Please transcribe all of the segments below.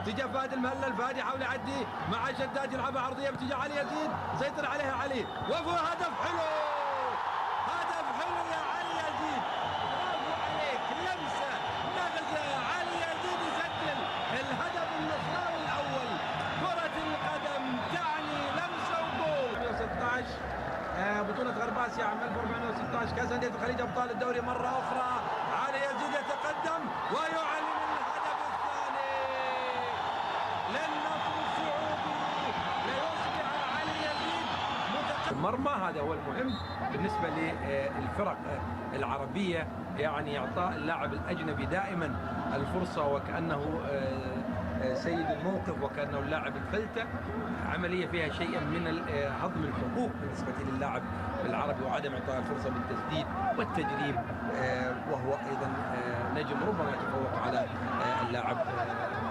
اتجاه فهد المهلل، فهد يحاول يعدي مع شداد يلعبها عرضيه باتجاه علي يزيد، سيطر عليها علي وفو هدف حلو، هدف حلو يا علي يزيد، برافو عليك، لمسه نغزه علي يزيد يسجل الهدف النصراوي الاول. كرة القدم تعني لمسه وجول. 116 بطولة غرب اسيا عام 1416 كاس أندية الخليج ابطال الدوري مرة اخرى. علي يزيد يتقدم ويعلن الهدف الثاني للنصر السعودي ليصبح علي يزيد متقدم مرمى. هذا هو المهم بالنسبة للفرق العربية، يعني اعطاء اللاعب الاجنبي دائما الفرصة وكأنه سيد الموقف وكأنه اللاعب الفلتة، عملية فيها شيئا من هضم الحقوق بالنسبة للاعب العربي وعدم إعطاء الفرصة بالتسديد والتجريب، وهو أيضا نجم ربما يتفوق على اللاعب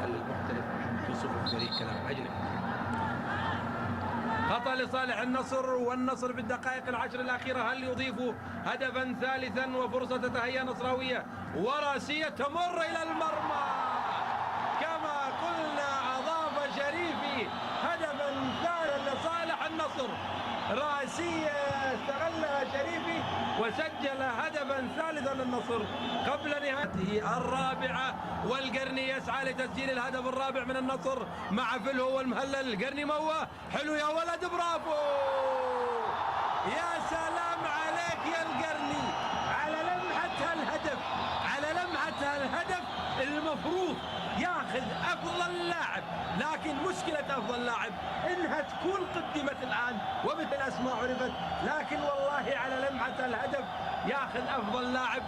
المحترف في صفوف فريق كلاعب أجنبي. خطأ لصالح النصر، والنصر في الدقائق العشر الأخيرة هل يضيف هدفا ثالثا وفرصة تتهيأ نصراوية وراسية تمر إلى المرمى. كما قلنا أضاف شريفي هدفا ثالثا لصالح النصر، راسية استغلها شريفي وسجل هدفا ثالثا للنصر قبل نهايته الرابعة، والقرني يسعى لتسجيل الهدف الرابع من النصر مع فلهو والمهلل. القرني موه حلو يا ولد، برافو يا سلام عليك يا القرني على لمحة الهدف، على لمحة الهدف. المفروض ياخذ افضل لاعب، لكن مشكلة افضل لاعب انها تكون قدمت الان ومثل اسماء عرفت، لكن والله على لمحة الهدف ياخذ افضل لاعب.